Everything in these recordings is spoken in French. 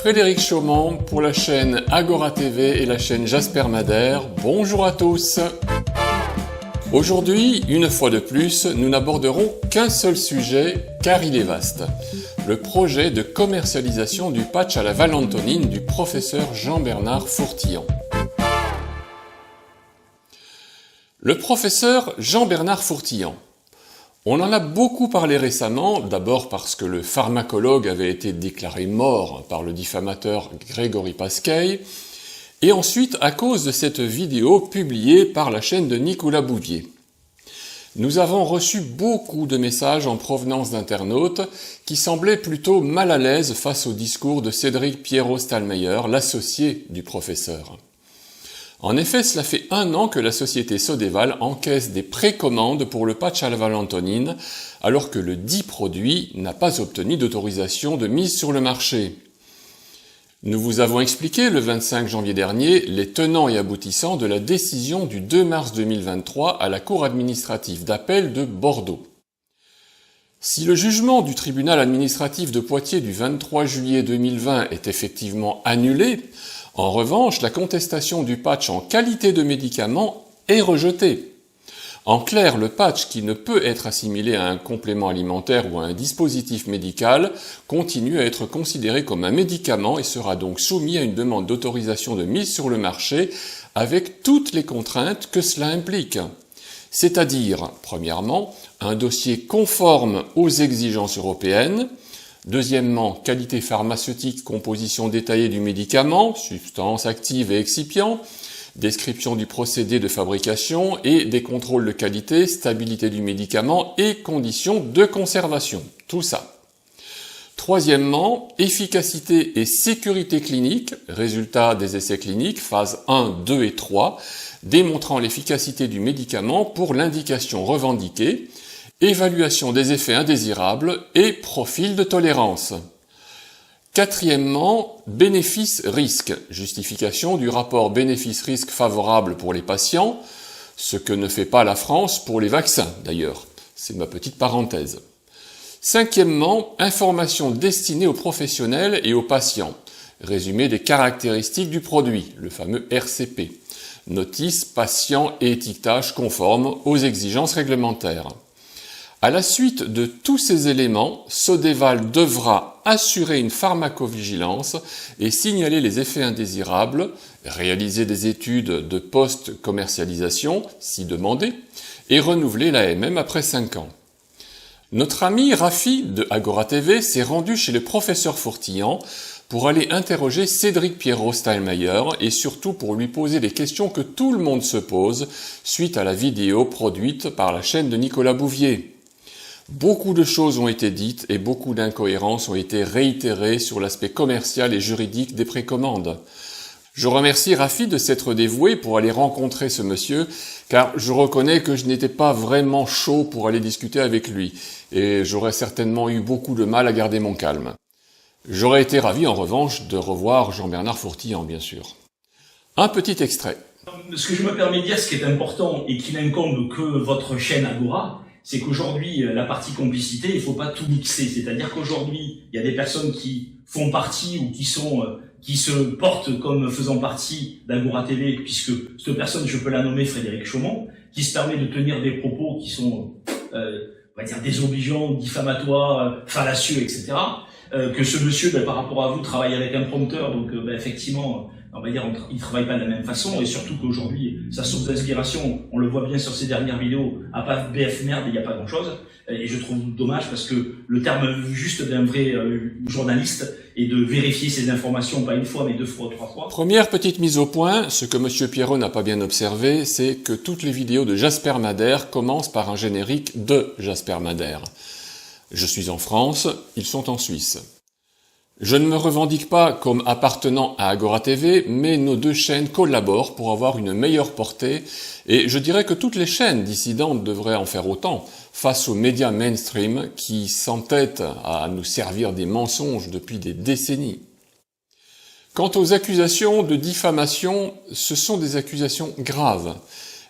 Frédéric Chaumont pour la chaîne Agora TV et la chaîne Jasper Madère. Bonjour à tous. Aujourd'hui, une fois de plus, nous n'aborderons qu'un seul sujet car il est vaste. Le projet de commercialisation du patch à la valentonine du professeur Jean-Bernard Fourtillon. Le professeur Jean-Bernard Fourtillon. On en a beaucoup parlé récemment, d'abord parce que le pharmacologue avait été déclaré mort par le diffamateur Grégory Pasquet, et ensuite à cause de cette vidéo publiée par la chaîne de Nicolas Bouvier. Nous avons reçu beaucoup de messages en provenance d'internautes qui semblaient plutôt mal à l'aise face au discours de Cédric Pierrot-Stallmeyer, l'associé du professeur. En effet, cela fait 1 an que la société Sodéval encaisse des précommandes pour le patch à la valentonine, alors que le dit produit n'a pas obtenu d'autorisation de mise sur le marché. Nous vous avons expliqué le 25 janvier dernier les tenants et aboutissants de la décision du 2 mars 2023 à la Cour administrative d'appel de Bordeaux. Si le jugement du tribunal administratif de Poitiers du 23 juillet 2020 est effectivement annulé, en revanche, la contestation du patch en qualité de médicament est rejetée. En clair, le patch qui ne peut être assimilé à un complément alimentaire ou à un dispositif médical continue à être considéré comme un médicament et sera donc soumis à une demande d'autorisation de mise sur le marché avec toutes les contraintes que cela implique. C'est-à-dire, premièrement, un dossier conforme aux exigences européennes. Deuxièmement, qualité pharmaceutique, composition détaillée du médicament, substances actives et excipients, description du procédé de fabrication et des contrôles de qualité, stabilité du médicament et conditions de conservation. Tout ça. Troisièmement, efficacité et sécurité clinique, résultats des essais cliniques, phase 1, 2 et 3, démontrant l'efficacité du médicament pour l'indication revendiquée, évaluation des effets indésirables et profil de tolérance. Quatrièmement, bénéfice-risque, justification du rapport bénéfice-risque favorable pour les patients, ce que ne fait pas la France pour les vaccins d'ailleurs. C'est ma petite parenthèse. Cinquièmement, information destinée aux professionnels et aux patients, résumé des caractéristiques du produit, le fameux RCP, notice patient et étiquetage conforme aux exigences réglementaires. À la suite de tous ces éléments, Sodéval devra assurer une pharmacovigilance et signaler les effets indésirables, réaliser des études de post-commercialisation, si demandé, et renouveler l'AMM après 5 ans. Notre ami Rafi de Agora TV s'est rendu chez le professeur Fourtillon pour aller interroger Cédric Pierrot-Stallmeyer et surtout pour lui poser les questions que tout le monde se pose suite à la vidéo produite par la chaîne de Nicolas Bouvier. Beaucoup de choses ont été dites et beaucoup d'incohérences ont été réitérées sur l'aspect commercial et juridique des précommandes. Je remercie Rafi de s'être dévoué pour aller rencontrer ce monsieur, car je reconnais que je n'étais pas vraiment chaud pour aller discuter avec lui, et j'aurais certainement eu beaucoup de mal à garder mon calme. J'aurais été ravi en revanche de revoir Jean-Bernard Fourtillon, bien sûr. Un petit extrait. Ce que je me permets de dire, ce qui est important et qui n'incombe que votre chaîne Agora, c'est qu'aujourd'hui, la partie complicité, il faut pas tout mixer. C'est-à-dire qu'aujourd'hui, il y a des personnes qui font partie ou qui se portent comme faisant partie d'Agora TV, puisque cette personne, je peux la nommer Frédéric Chaumont, qui se permet de tenir des propos qui sont, on va dire, désobligeants, diffamatoires, fallacieux, etc. Que ce monsieur, par rapport à vous, travaille avec un prompteur, donc effectivement, on va dire, ils travaillent pas de la même façon, et surtout qu'aujourd'hui, sa source d'inspiration, on le voit bien sur ses dernières vidéos, à part BF merde, il n'y a pas grand chose, et je trouve dommage parce que le terme juste d'un vrai journaliste est de vérifier ses informations, pas une fois, mais 2 fois, 3 fois. Première petite mise au point, ce que M. Pierrot n'a pas bien observé, c'est que toutes les vidéos de Jasper Madère commencent par un générique de Jasper Madère. Je suis en France, ils sont en Suisse. Je ne me revendique pas comme appartenant à Agora TV, mais nos 2 chaînes collaborent pour avoir une meilleure portée, et je dirais que toutes les chaînes dissidentes devraient en faire autant, face aux médias mainstream qui s'entêtent à nous servir des mensonges depuis des décennies. Quant aux accusations de diffamation, ce sont des accusations graves,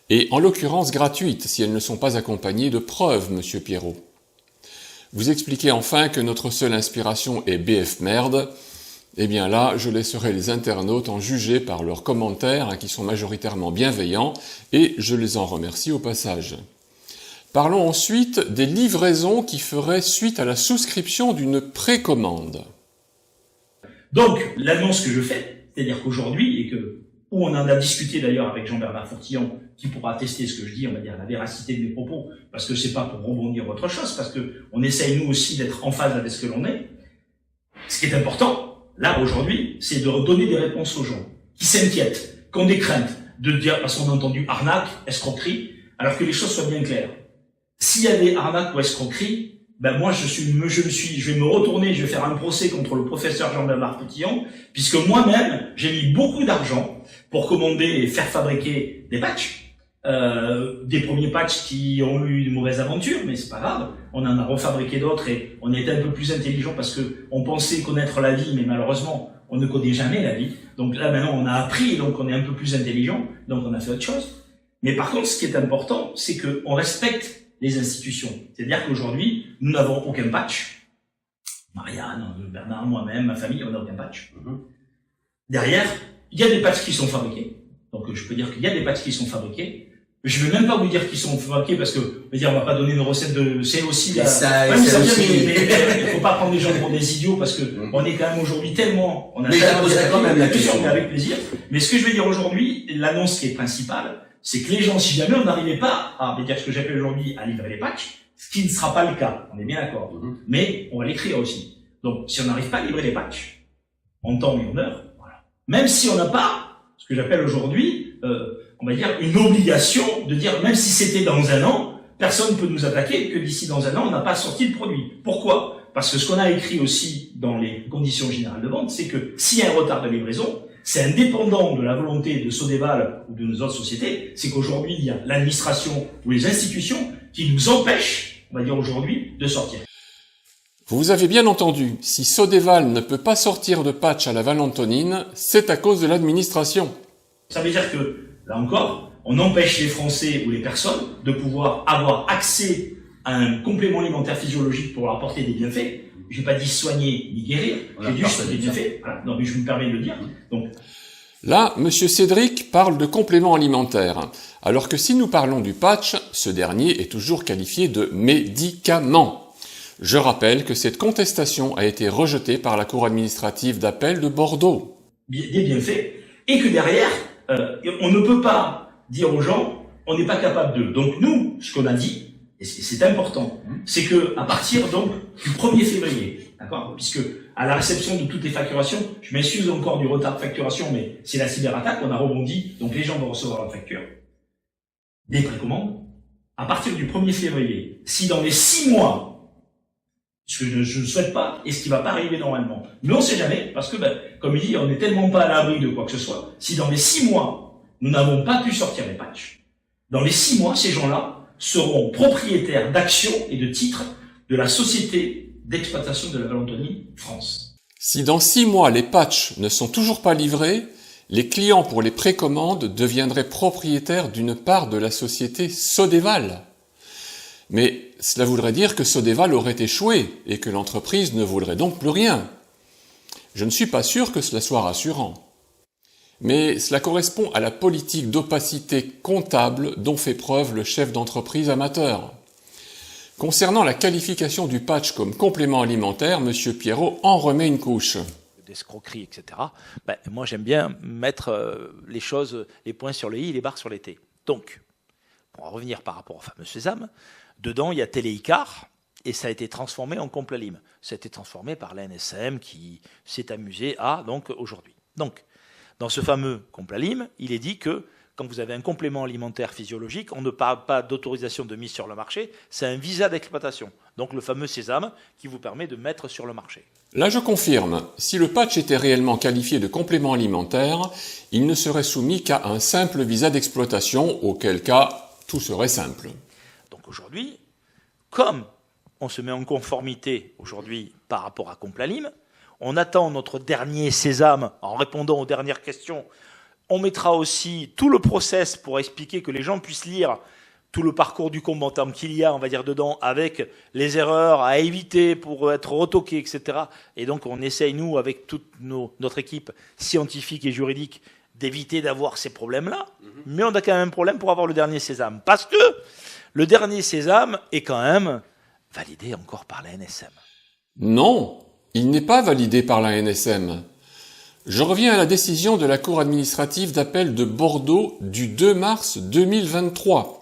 et en l'occurrence gratuites si elles ne sont pas accompagnées de preuves, Monsieur Pierrot. Vous expliquez enfin que notre seule inspiration est BF merde. Eh bien là, je laisserai les internautes en juger par leurs commentaires qui sont majoritairement bienveillants et je les en remercie au passage. Parlons ensuite des livraisons qui feraient suite à la souscription d'une précommande. Donc, l'annonce que je fais, c'est-à-dire qu'aujourd'hui, et que où on en a discuté d'ailleurs avec Jean-Bernard Fourtillon, qui pourra attester ce que je dis, on va dire la véracité de mes propos, parce que c'est pas pour rebondir autre chose, parce que on essaye nous aussi d'être en phase avec ce que l'on est. Ce qui est important, là, aujourd'hui, c'est de redonner des réponses aux gens qui s'inquiètent, qui ont des craintes, de dire, parce qu'on a entendu arnaque, escroquerie, alors que les choses soient bien claires. S'il y a des arnaques ou escroqueries, ben moi je vais me retourner, je vais faire un procès contre le professeur Jean-Bernard Fourtillon, puisque moi-même j'ai mis beaucoup d'argent pour commander et faire fabriquer des patchs, des premiers patchs qui ont eu une mauvaise aventure, mais c'est pas grave, on en a refabriqué d'autres et on était un peu plus intelligent parce que on pensait connaître la vie, mais malheureusement on ne connaît jamais la vie. Donc là maintenant on a appris, donc on est un peu plus intelligent, donc on a fait autre chose. Mais par contre, ce qui est important, c'est que on respecte les institutions. C'est-à-dire qu'aujourd'hui, nous n'avons aucun patch. Marianne, Bernard, moi-même, ma famille, on n'a aucun patch. Derrière, il y a des patchs qui sont fabriqués. Donc, je peux dire qu'il y a des patchs qui sont fabriqués. Je ne vais même pas vous dire qu'ils sont fabriqués parce que, je veux dire, on va pas donner une recette de, c'est aussi la, mais il faut pas prendre les gens pour des idiots parce que on est quand même aujourd'hui tellement, on a quand même la question. Mais avec plaisir. Mais ce que je veux dire aujourd'hui, l'annonce qui est principale, c'est que les gens, si jamais on n'arrivait pas à dire ce que j'appelle aujourd'hui à livrer les patchs, ce qui ne sera pas le cas, on est bien d'accord, mais on va l'écrire aussi. Donc, si on n'arrive pas à livrer les patchs, en temps et en heure, voilà. Même si on n'a pas, ce que j'appelle aujourd'hui, on va dire une obligation de dire, même si c'était dans 1 an, personne ne peut nous attaquer que d'ici dans 1 an, on n'a pas sorti le produit. Pourquoi? Parce que ce qu'on a écrit aussi dans les conditions générales de vente, c'est que s'il y a un retard de livraison, c'est indépendant de la volonté de Sodéval ou de nos autres sociétés, c'est qu'aujourd'hui, il y a l'administration ou les institutions qui nous empêchent, on va dire aujourd'hui, de sortir. Vous avez bien entendu, si Sodéval ne peut pas sortir de patch à la Valentonine, c'est à cause de l'administration. Ça veut dire que, là encore, on empêche les Français ou les personnes de pouvoir avoir accès à un complément alimentaire physiologique pour leur apporter des bienfaits. J'ai pas dit soigner ni guérir, j'ai dit juste des bienfaits. Voilà. Non, mais je me permets de le dire. Donc, là, Monsieur Cédric parle de complément alimentaire, alors que si nous parlons du patch, ce dernier est toujours qualifié de médicament. Je rappelle que cette contestation a été rejetée par la Cour administrative d'appel de Bordeaux. Des bienfaits, et que derrière, on ne peut pas dire aux gens, on n'est pas capable de. Donc nous, ce qu'on a dit, et c'est important, c'est que à partir donc du 1er février, d'accord, puisque à la réception de toutes les facturations, je m'excuse encore du retard de facturation, mais c'est la cyberattaque, on a rebondi, donc les gens vont recevoir leur facture, des précommandes. À partir du 1er février, si dans les 6 mois, ce que je ne souhaite pas, et ce qui va pas arriver normalement, mais on sait jamais, parce que, comme il dit, on n'est tellement pas à l'abri de quoi que ce soit, si dans les 6 mois, nous n'avons pas pu sortir les patchs, dans les 6 mois, ces gens-là seront propriétaires d'actions et de titres de la société d'exploitation de la Valentonine France. Si dans 6 mois les patchs ne sont toujours pas livrés, les clients pour les précommandes deviendraient propriétaires d'une part de la société Sodéval. Mais cela voudrait dire que Sodéval aurait échoué et que l'entreprise ne vaudrait donc plus rien. Je ne suis pas sûr que cela soit rassurant. Mais cela correspond à la politique d'opacité comptable dont fait preuve le chef d'entreprise amateur. Concernant la qualification du patch comme complément alimentaire, M. Pierrot en remet une couche. d'escroquerie, etc., moi j'aime bien mettre les points sur les i et les barres sur les t. Donc, pour en revenir par rapport au fameux sésame, dedans il y a Téléicar, et ça a été transformé en Complalim. Ça a été transformé par l'ANSM qui s'est amusé donc aujourd'hui. Donc, dans ce fameux Complalim, il est dit que quand vous avez un complément alimentaire physiologique, on ne parle pas d'autorisation de mise sur le marché, c'est un visa d'exploitation. Donc le fameux sésame qui vous permet de mettre sur le marché. Là, je confirme, si le patch était réellement qualifié de complément alimentaire, il ne serait soumis qu'à un simple visa d'exploitation, auquel cas, tout serait simple. Donc aujourd'hui, comme on se met en conformité aujourd'hui par rapport à Complalim, on attend notre dernier sésame en répondant aux dernières questions. On mettra aussi tout le process pour expliquer que les gens puissent lire tout le parcours du combattant qu'il y a, on va dire, dedans, avec les erreurs à éviter pour être retoqués, etc. Et donc, on essaye, nous, avec toute notre équipe scientifique et juridique, d'éviter d'avoir ces problèmes-là. Mais on a quand même un problème pour avoir le dernier sésame. Parce que le dernier sésame est quand même validé encore par la NSM. Non, il n'est pas validé par la NSM. Je reviens à la décision de la Cour administrative d'appel de Bordeaux du 2 mars 2023.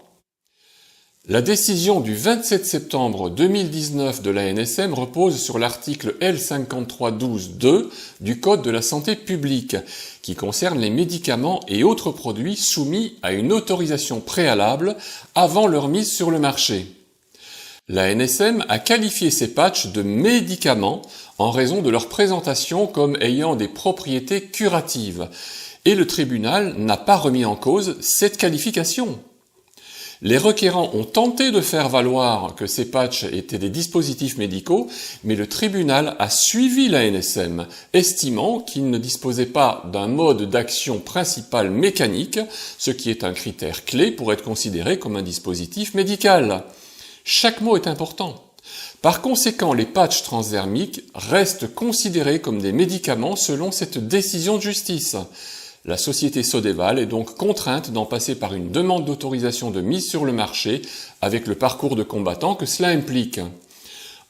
La décision du 27 septembre 2019 de la NSM repose sur l'article L5312-2 du Code de la santé publique, qui concerne les médicaments et autres produits soumis à une autorisation préalable avant leur mise sur le marché. La NSM a qualifié ces patchs de médicaments en raison de leur présentation comme ayant des propriétés curatives, et le tribunal n'a pas remis en cause cette qualification. Les requérants ont tenté de faire valoir que ces patchs étaient des dispositifs médicaux, mais le tribunal a suivi la NSM, estimant qu'ils ne disposaient pas d'un mode d'action principal mécanique, ce qui est un critère clé pour être considéré comme un dispositif médical. Chaque mot est important. Par conséquent, les patchs transdermiques restent considérés comme des médicaments selon cette décision de justice. La société Sodeval est donc contrainte d'en passer par une demande d'autorisation de mise sur le marché avec le parcours de combattant que cela implique.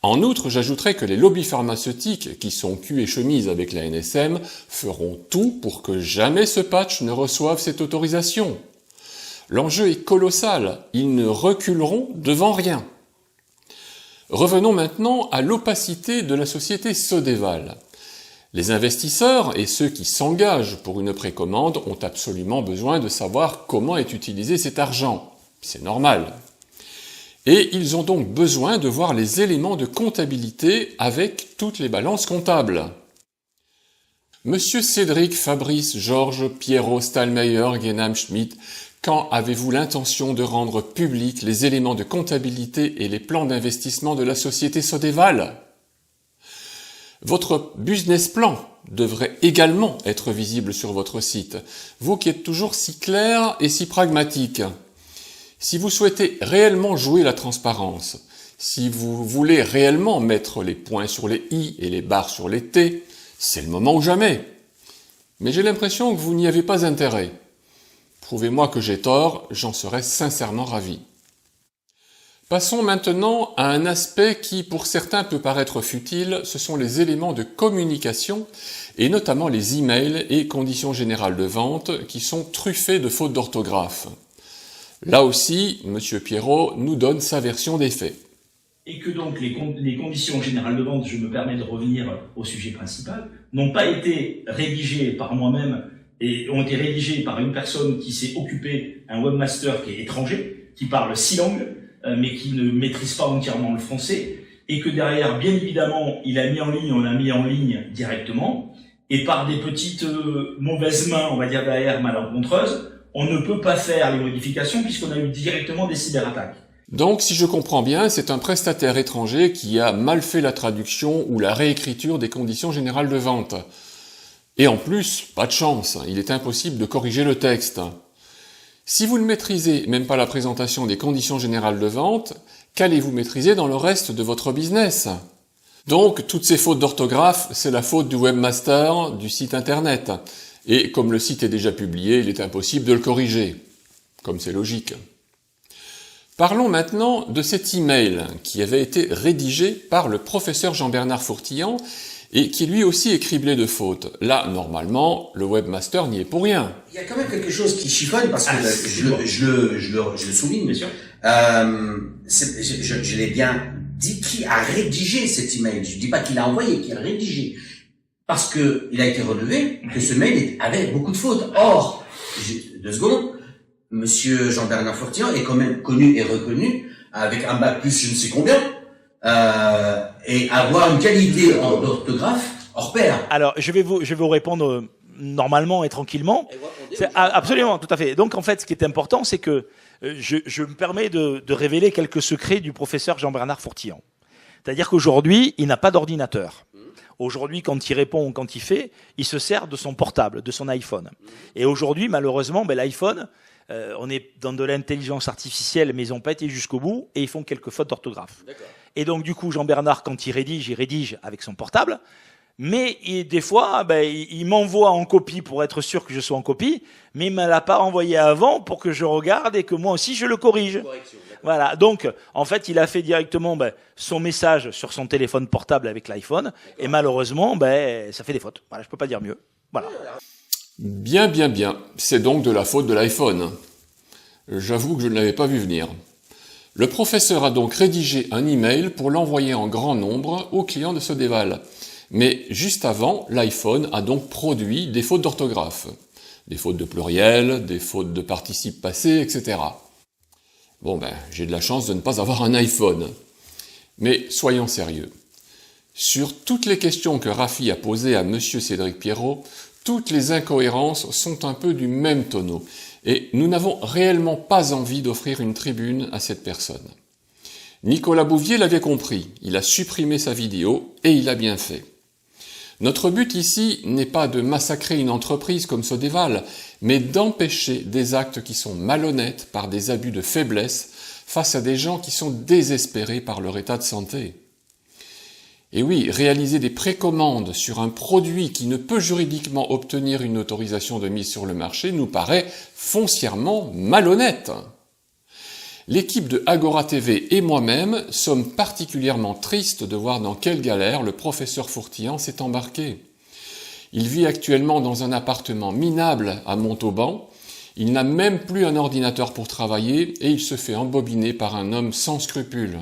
En outre, j'ajouterai que les lobbies pharmaceutiques, qui sont cul et chemise avec la NSM, feront tout pour que jamais ce patch ne reçoive cette autorisation. L'enjeu est colossal, ils ne reculeront devant rien. Revenons maintenant à l'opacité de la société Sodeval. Les investisseurs et ceux qui s'engagent pour une précommande ont absolument besoin de savoir comment est utilisé cet argent. C'est normal. Et ils ont donc besoin de voir les éléments de comptabilité avec toutes les balances comptables. Monsieur Cédric, Fabrice, Georges, Pierrot, Stallmeyer, Guénam, Schmitt, quand avez-vous l'intention de rendre publics les éléments de comptabilité et les plans d'investissement de la société Sodeval ? Votre business plan devrait également être visible sur votre site, vous qui êtes toujours si clair et si pragmatique. Si vous souhaitez réellement jouer la transparence, si vous voulez réellement mettre les points sur les i et les barres sur les t, c'est le moment ou jamais. Mais j'ai l'impression que vous n'y avez pas intérêt. Prouvez-moi que j'ai tort, j'en serais sincèrement ravi. Passons maintenant à un aspect qui, pour certains, peut paraître futile, ce sont les éléments de communication, et notamment les emails et conditions générales de vente, qui sont truffés de fautes d'orthographe. Là aussi, M. Pierrot nous donne sa version des faits. Et que donc les conditions générales de vente, je me permets de revenir au sujet principal, n'ont pas été rédigées par moi-même, et ont été rédigés par une personne qui s'est occupée, un webmaster qui est étranger, qui parle 6 langues, mais qui ne maîtrise pas entièrement le français, et que derrière, bien évidemment, on l'a mis en ligne directement, et par des petites mauvaises mains, on va dire derrière, malencontreuses, on ne peut pas faire les modifications puisqu'on a eu directement des cyberattaques. Donc, si je comprends bien, c'est un prestataire étranger qui a mal fait la traduction ou la réécriture des conditions générales de vente. Et en plus, pas de chance, il est impossible de corriger le texte. Si vous ne maîtrisez même pas la présentation des conditions générales de vente, qu'allez-vous maîtriser dans le reste de votre business ? Donc, toutes ces fautes d'orthographe, c'est la faute du webmaster, du site internet. Et comme le site est déjà publié, il est impossible de le corriger. Comme c'est logique. Parlons maintenant de cet email qui avait été rédigé par le professeur Jean-Bernard Fourtillan et qui lui aussi est criblé de fautes. Là, normalement, le webmaster n'y est pour rien. Il y a quand même quelque chose qui chiffonne, parce que je le souligne. Bien sûr. Je l'ai bien dit, qui a rédigé cet email. Je dis pas qu'il a envoyé, qu'il a rédigé. Parce que il a été relevé que ce mail avait beaucoup de fautes. Or, 2 secondes, Monsieur Jean-Bernard Fourtillon est quand même connu et reconnu avec un bac plus je ne sais combien, et avoir une qualité d'orthographe hors pair. Alors, je vais vous répondre normalement et tranquillement. Absolument, tout à fait. Donc, en fait, ce qui est important, c'est que je me permets de révéler quelques secrets du professeur Jean-Bernard Fourtillon. C'est-à-dire qu'aujourd'hui, il n'a pas d'ordinateur. Aujourd'hui, quand il répond, quand il fait, il se sert de son portable, de son iPhone. Et aujourd'hui, malheureusement, l'iPhone, on est dans de l'intelligence artificielle, mais ils n'ont pas été jusqu'au bout, et ils font quelques fautes d'orthographe. Et donc, du coup, Jean-Bernard, quand il rédige avec son portable, mais des fois, il m'envoie en copie pour être sûr que je sois en copie, mais il ne me l'a pas envoyé avant pour que je regarde et que moi aussi je le corrige. Voilà. Donc, en fait, il a fait directement son message sur son téléphone portable avec l'iPhone, et malheureusement, ça fait des fautes. Voilà, je peux pas dire mieux. Voilà. Bien, bien, bien. C'est donc de la faute de l'iPhone. J'avoue que je ne l'avais pas vu venir. Le professeur a donc rédigé un email pour l'envoyer en grand nombre aux clients de Sodéval. Mais juste avant, l'iPhone a donc produit des fautes d'orthographe. Des fautes de pluriel, des fautes de participe passé, etc. Bon j'ai de la chance de ne pas avoir un iPhone. Mais soyons sérieux. Sur toutes les questions que Rafi a posées à Monsieur Cédric Pierrot, toutes les incohérences sont un peu du même tonneau. Et nous n'avons réellement pas envie d'offrir une tribune à cette personne. Nicolas Bouvier l'avait compris. Il a supprimé sa vidéo et il a bien fait. Notre but ici n'est pas de massacrer une entreprise comme Sodéval, mais d'empêcher des actes qui sont malhonnêtes par des abus de faiblesse face à des gens qui sont désespérés par leur état de santé. Et oui, réaliser des précommandes sur un produit qui ne peut juridiquement obtenir une autorisation de mise sur le marché nous paraît foncièrement malhonnête. L'équipe de Agora TV et moi-même sommes particulièrement tristes de voir dans quelle galère le professeur Fourtillon s'est embarqué. Il vit actuellement dans un appartement minable à Montauban, il n'a même plus un ordinateur pour travailler et il se fait embobiner par un homme sans scrupules.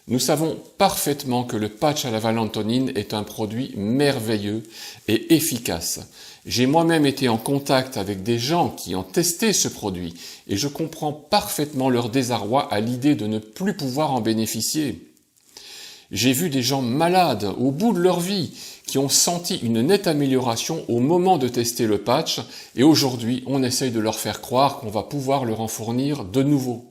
Nous savons parfaitement que le patch à la Valentonine est un produit merveilleux et efficace. J'ai moi-même été en contact avec des gens qui ont testé ce produit et je comprends parfaitement leur désarroi à l'idée de ne plus pouvoir en bénéficier. J'ai vu des gens malades au bout de leur vie qui ont senti une nette amélioration au moment de tester le patch et aujourd'hui on essaye de leur faire croire qu'on va pouvoir leur en fournir de nouveau.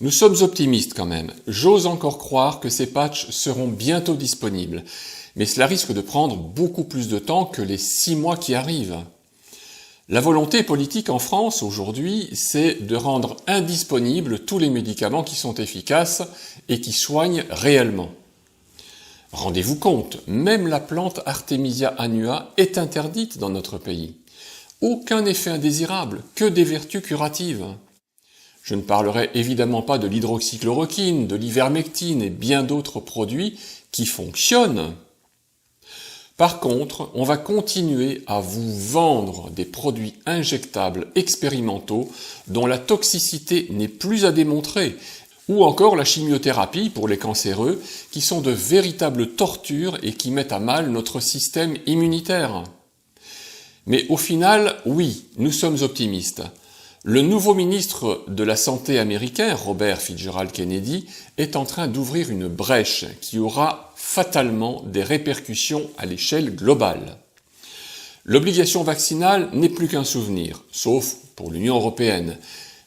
Nous sommes optimistes quand même. J'ose encore croire que ces patchs seront bientôt disponibles. Mais cela risque de prendre beaucoup plus de temps que les 6 mois qui arrivent. La volonté politique en France aujourd'hui, c'est de rendre indisponibles tous les médicaments qui sont efficaces et qui soignent réellement. Rendez-vous compte, même la plante Artemisia annua est interdite dans notre pays. Aucun effet indésirable, que des vertus curatives. Je ne parlerai évidemment pas de l'hydroxychloroquine, de l'ivermectine et bien d'autres produits qui fonctionnent. Par contre, on va continuer à vous vendre des produits injectables expérimentaux dont la toxicité n'est plus à démontrer, ou encore la chimiothérapie pour les cancéreux, qui sont de véritables tortures et qui mettent à mal notre système immunitaire. Mais au final, oui, nous sommes optimistes. Le nouveau ministre de la Santé américain, Robert Fitzgerald Kennedy, est en train d'ouvrir une brèche qui aura fatalement des répercussions à l'échelle globale. L'obligation vaccinale n'est plus qu'un souvenir, sauf pour l'Union européenne.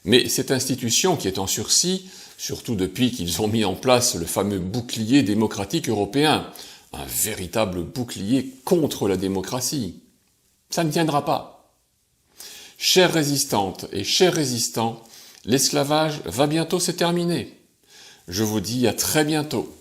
Mais cette institution qui est en sursis, surtout depuis qu'ils ont mis en place le fameux bouclier démocratique européen, un véritable bouclier contre la démocratie, ça ne tiendra pas. Chères résistantes et chers résistants, l'esclavage va bientôt se terminer. Je vous dis à très bientôt.